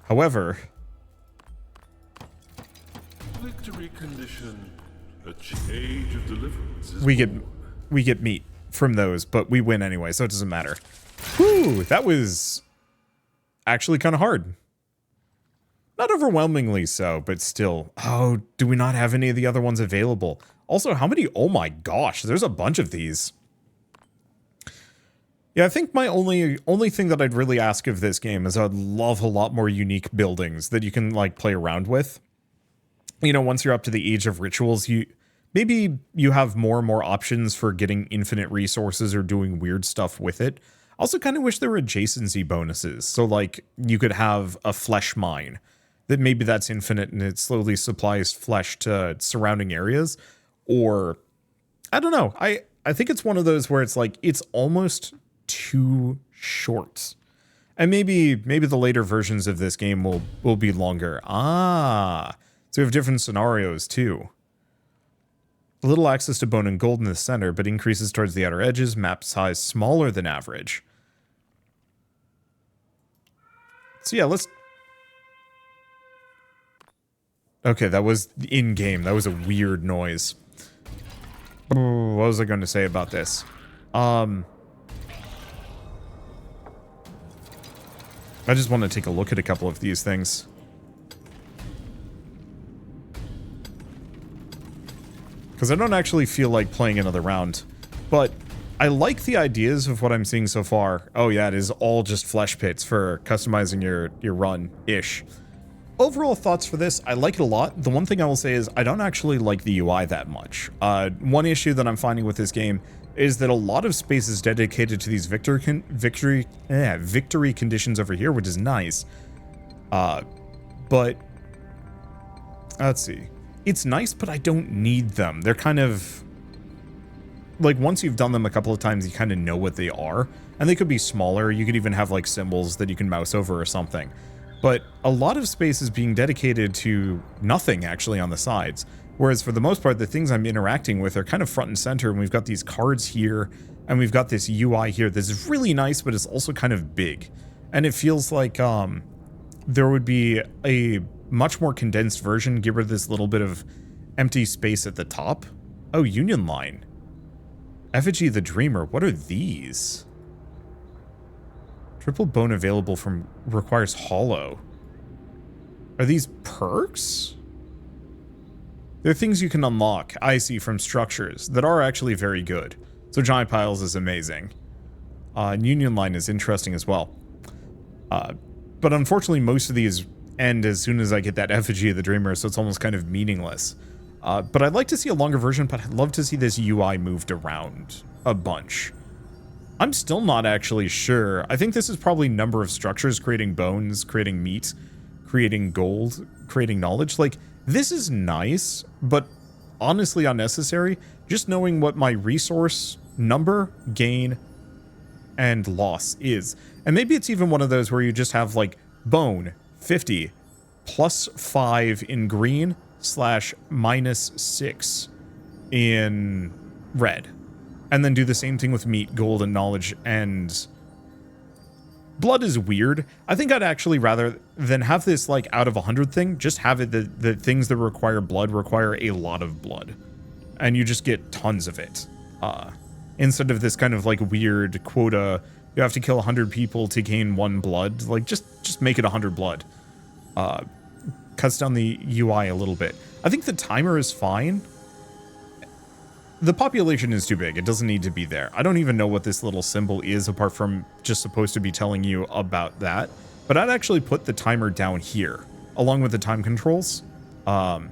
However, victory condition, a age of deliverance is we get meat from those, but we win anyway, so it doesn't matter. Whew, that was actually kind of hard. Not overwhelmingly so, but still. Oh, do we not have any of the other ones available? Also, how many? Oh my gosh, there's a bunch of these. Yeah, I think my only thing that I'd really ask of this game is I'd love a lot more unique buildings that you can like play around with. You know, once you're up to the age of rituals, maybe you have more and more options for getting infinite resources or doing weird stuff with it. I also kind of wish there were adjacency bonuses. So like you could have a flesh mine that maybe that's infinite and it slowly supplies flesh to surrounding areas. Or I don't know. I think it's one of those where it's like it's almost too short. And maybe the later versions of this game will be longer. Ah, so we have different scenarios too. A little access to bone and gold in the center, but increases towards the outer edges, map size smaller than average. So yeah, let's... Okay, that was in-game. That was a weird noise. Oh, what was I going to say about this? I just want to take a look at a couple of these things. Because I don't actually feel like playing another round. But I like the ideas of what I'm seeing so far. Oh yeah, it is all just flesh pits for customizing your run-ish. overall thoughts for this, I like it a lot. The one thing I will say is I don't actually like the UI that much. One issue that I'm finding with this game is that a lot of space is dedicated to these victory conditions over here, which is nice. But let's see. It's nice, but I don't need them. They're kind of like, once you've done them a couple of times, you kind of know what they are, and they could be smaller. You could even have like symbols that you can mouse over or something. But a lot of space is being dedicated to nothing actually on the sides. Whereas for the most part, the things I'm interacting with are kind of front and center, and we've got these cards here, and we've got this UI here that's really nice, but it's also kind of big. And it feels like there would be a much more condensed version, get rid of this little bit of empty space at the top. Oh, Union Line. Effigy of the Dreamer. What are these? Triple bone available from requires hollow. Are these perks? They're things you can unlock, I see, from structures that are actually very good. So Giant Piles is amazing. Union Line is interesting as well. But unfortunately, most of these end as soon as I get that Effigy of the Dreamer, so it's almost kind of meaningless. But I'd like to see a longer version, but I'd love to see this UI moved around a bunch. I'm still not actually sure. I think this is probably number of structures, creating bones, creating meat, creating gold, creating knowledge. Like, this is nice, but honestly unnecessary. Just knowing what my resource number, gain, and loss is. And maybe it's even one of those where you just have like bone 50 plus 5 in green / minus 6 in red. And then do the same thing with meat, gold, and knowledge, and blood is weird. I think I'd actually rather than have this like out of 100 thing, just have it that the things that require blood require a lot of blood. And you just get tons of it. Instead of this kind of like weird quota, you have to kill 100 people to gain 1 blood. Like, just make it 100 blood. Cuts down the UI a little bit. I think the timer is fine. The population is too big. It doesn't need to be there. I don't even know what this little symbol is apart from just supposed to be telling you about that. But I'd actually put the timer down here along with the time controls. Because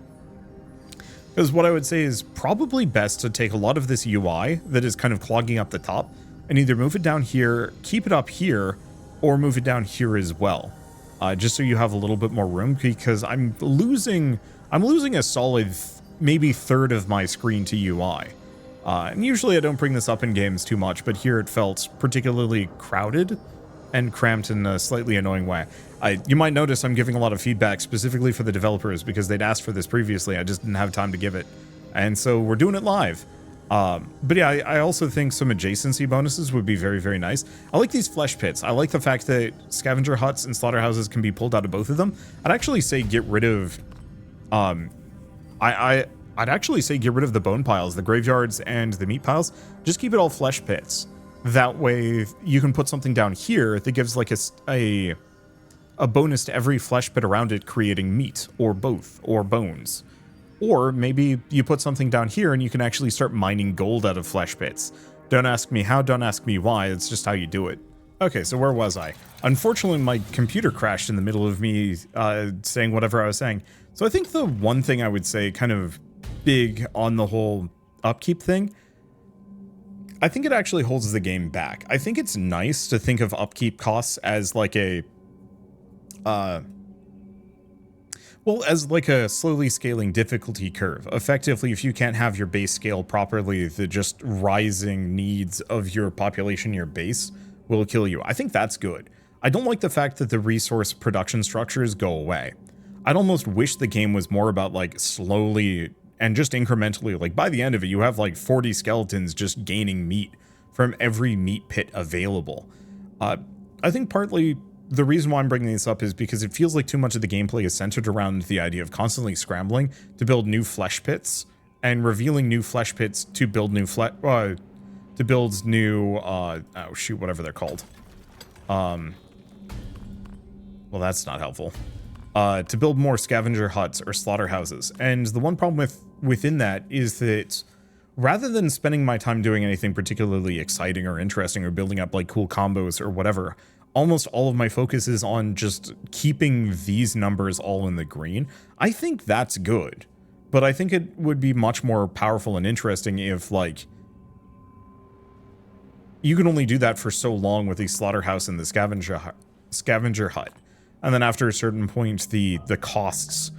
what I would say is probably best to take a lot of this UI that is kind of clogging up the top and either move it down here, keep it up here, or move it down here as well. Just so you have a little bit more room, because I'm losing a solid maybe third of my screen to UI. And usually I don't bring this up in games too much, but here it felt particularly crowded and cramped in a slightly annoying way. You might notice I'm giving a lot of feedback specifically for the developers because they'd asked for this previously. I just didn't have time to give it. And so we're doing it live. But yeah, I also think some adjacency bonuses would be very, very nice. I like these flesh pits. I like the fact that scavenger huts and slaughterhouses can be pulled out of both of them. I'd actually say get rid of... I'd actually say get rid of the bone piles, the graveyards, and the meat piles. Just keep it all flesh pits. That way, you can put something down here that gives like a bonus to every flesh pit around it, creating meat, or both, or bones. Or maybe you put something down here and you can actually start mining gold out of flesh pits. Don't ask me how, don't ask me why, it's just how you do it. Okay, so where was I? Unfortunately, my computer crashed in the middle of me saying whatever I was saying. So I think the one thing I would say kind of big on the whole upkeep thing, I think it actually holds the game back. I think it's nice to think of upkeep costs as like a as like a slowly scaling difficulty curve. Effectively, if you can't have your base scale properly, the just rising needs of your population, your base, will kill you. I think that's good. I don't like the fact that the resource production structures go away. I'd almost wish the game was more about like slowly and just incrementally, like by the end of it, you have like 40 skeletons just gaining meat from every meat pit available. I think partly the reason why I'm bringing this up is because it feels like too much of the gameplay is centered around the idea of constantly scrambling to build new flesh pits and revealing new flesh pits to build new whatever they're called. Well, that's not helpful. To build more scavenger huts or slaughterhouses. And the one problem within that is that rather than spending my time doing anything particularly exciting or interesting or building up like cool combos or whatever, almost all of my focus is on just keeping these numbers all in the green. I think that's good, but I think it would be much more powerful and interesting if, like, you can only do that for so long with the slaughterhouse and the scavenger hut. And then after a certain point, the costs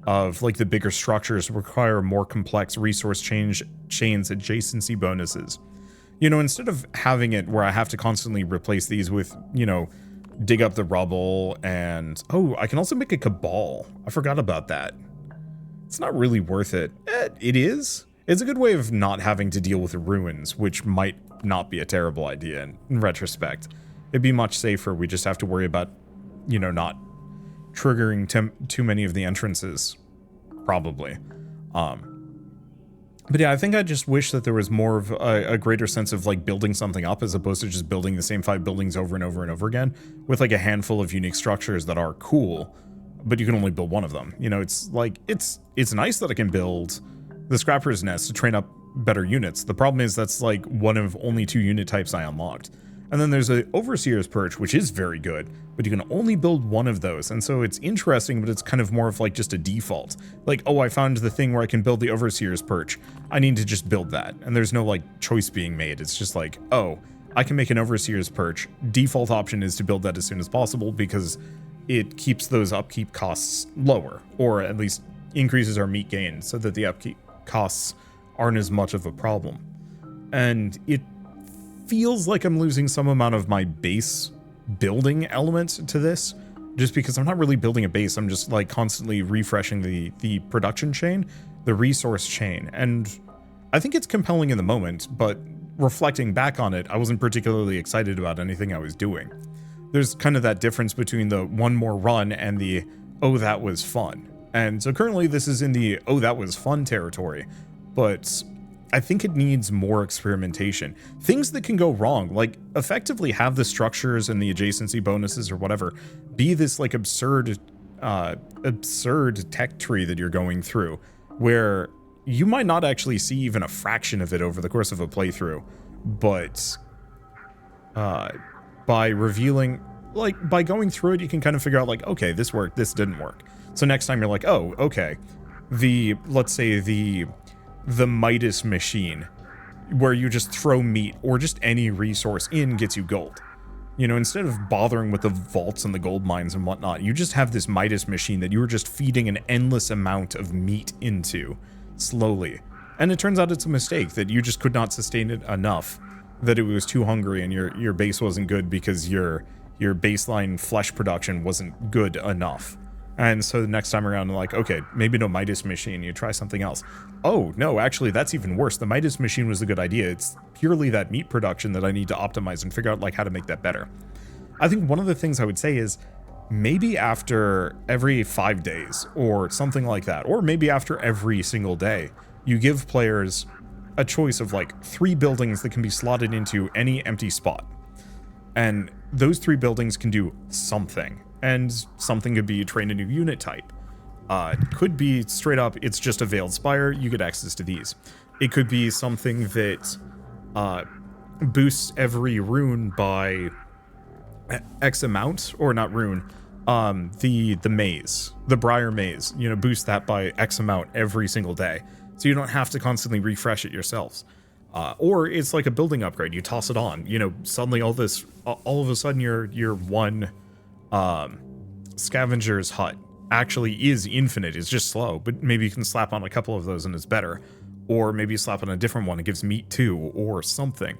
of, like, the bigger structures require more complex resource chains, adjacency bonuses. You know, instead of having it where I have to constantly replace these with, you know, dig up the rubble and... Oh, I can also make a cabal. I forgot about that. It's not really worth it. It is. It's a good way of not having to deal with the ruins, which might not be a terrible idea in retrospect. It'd be much safer. We just have to worry about, you know, not triggering too many of the entrances, probably. But yeah, I think I just wish that there was more of a greater sense of, like, building something up as opposed to just building the same 5 buildings over and over and over again with, like, a handful of unique structures that are cool, but you can only build one of them. You know, it's like, it's nice that I can build the Scrapper's Nest to train up better units. The problem is that's, like, one of only 2 unit types I unlocked. And then there's a Overseer's Perch, which is very good, but you can only build one of those. And so it's interesting, but it's kind of more of, like, just a default. Like, oh, I found the thing where I can build the Overseer's Perch. I need to just build that. And there's no, like, choice being made. It's just like, oh, I can make an Overseer's Perch. Default option is to build that as soon as possible because it keeps those upkeep costs lower, or at least increases our meat gain so that the upkeep costs aren't as much of a problem. And it feels like I'm losing some amount of my base building element to this, just because I'm not really building a base. I'm just, like, constantly refreshing the production chain, the resource chain, and I think it's compelling in the moment, but reflecting back on it, I wasn't particularly excited about anything I was doing. There's kind of that difference between the one more run and the, oh, that was fun. And so currently this is in the, oh, that was fun territory, but I think it needs more experimentation. Things that can go wrong, like, effectively have the structures and the adjacency bonuses or whatever be this, like, absurd tech tree that you're going through, where you might not actually see even a fraction of it over the course of a playthrough, but by revealing, like, by going through it, you can kind of figure out, like, okay, this worked, this didn't work. So next time you're like, oh, okay, let's say the Midas machine, where you just throw meat or just any resource in, gets you gold. You know, instead of bothering with the vaults and the gold mines and whatnot, you just have this Midas machine that you were just feeding an endless amount of meat into, slowly. And it turns out it's a mistake, that you just could not sustain it enough, that it was too hungry and your base wasn't good because your baseline flesh production wasn't good enough. And so the next time around, like, okay, maybe no Midas machine, you try something else. Oh, no, actually, that's even worse. The Midas machine was a good idea. It's purely that meat production that I need to optimize and figure out, like, how to make that better. I think one of the things I would say is maybe after every 5 days or something like that, or maybe after every single day, you give players a choice of, like, 3 buildings that can be slotted into any empty spot. And those 3 buildings can do something. And something could be train a new unit type. Could be straight up, it's just a Veiled Spire, you get access to these. It could be something that boosts every rune by X amount, or not rune, the maze, the Briar Maze, you know, boost that by X amount every single day. So you don't have to constantly refresh it yourselves. Or it's like a building upgrade, you toss it on, you know, suddenly all of a sudden your one scavenger's hut actually is infinite. It's just slow, but maybe you can slap on a couple of those and it's better. Or maybe you slap on a different one, it gives meat too, or something.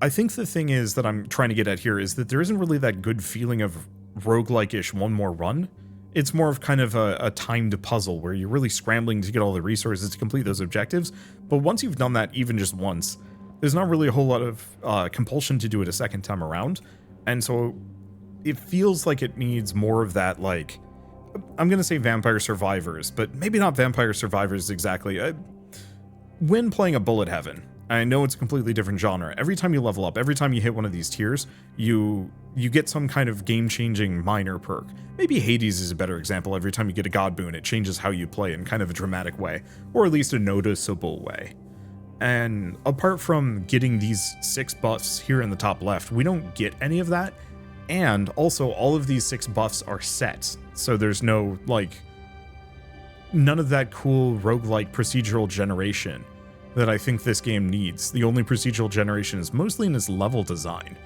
I think the thing is that I'm trying to get at here is that there isn't really that good feeling of roguelike-ish one more run. It's more of kind of a timed puzzle where you're really scrambling to get all the resources to complete those objectives. But once you've done that even just once, there's not really a whole lot of compulsion to do it a second time around. And so it feels like it needs more of that, like, I'm going to say Vampire Survivors, but maybe not Vampire Survivors exactly. When playing a Bullet Heaven, I know it's a completely different genre. Every time you level up, every time you hit one of these tiers, you get some kind of game-changing minor perk. Maybe Hades is a better example. Every time you get a God Boon, it changes how you play in kind of a dramatic way, or at least a noticeable way. And apart from getting these 6 buffs here in the top left, we don't get any of that. And also, all of these 6 buffs are set, so there's no, like, none of that cool roguelike procedural generation that I think this game needs. The only procedural generation is mostly in its level design,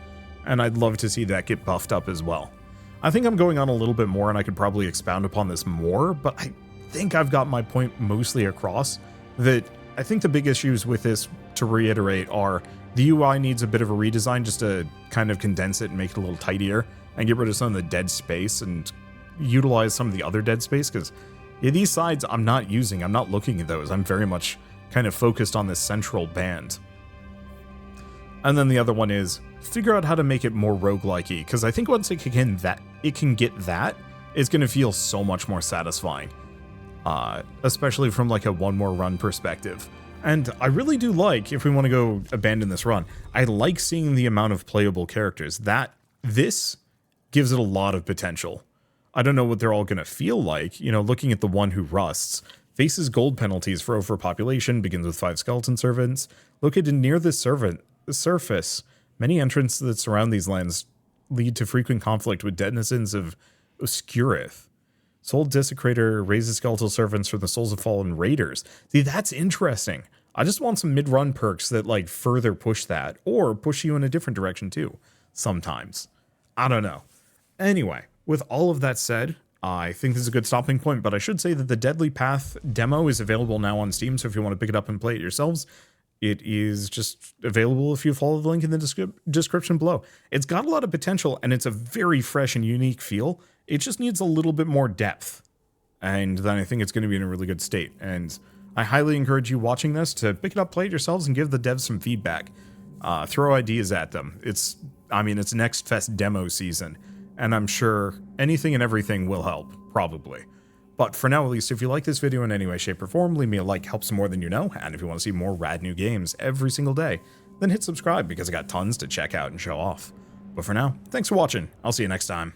and I'd love to see that get buffed up as well. I think I'm going on a little bit more, and I could probably expound upon this more, but I think I've got my point mostly across, that I think the big issues with this, to reiterate, are the UI needs a bit of a redesign just to kind of condense it and make it a little tidier, and get rid of some of the dead space and utilize some of the other dead space, because yeah, these sides I'm not using, I'm not looking at those, I'm very much kind of focused on this central band. And then the other one is figure out how to make it more roguelike-y, because I think once it can get that, it's going to feel so much more satisfying, especially from like a one more run perspective. And I really do like, if we want to go abandon this run, I like seeing the amount of playable characters. This gives it a lot of potential. I don't know what they're all going to feel like, you know, looking at the one who rusts. Faces gold penalties for overpopulation, begins with 5 skeleton servants. Located near the surface, many entrants that surround these lands lead to frequent conflict with denizens of Oscurith. Soul Desecrator raises skeletal servants from the souls of fallen raiders. See, that's interesting. I just want some mid-run perks that like further push that, or push you in a different direction too, sometimes. I don't know. Anyway, with all of that said, I think this is a good stopping point, but I should say that the Deadly Path demo is available now on Steam, so if you want to pick it up and play it yourselves, it is just available if you follow the link in the description below. It's got a lot of potential, and it's a very fresh and unique feel. It just needs a little bit more depth, and then I think it's going to be in a really good state. And I highly encourage you watching this to pick it up, play it yourselves, and give the devs some feedback. Throw ideas at them. It's Next Fest demo season, and I'm sure anything and everything will help, probably. But for now, at least, if you like this video in any way, shape, or form, leave me a like, helps more than you know, and if you want to see more rad new games every single day, then hit subscribe, because I got tons to check out and show off. But for now, thanks for watching. I'll see you next time.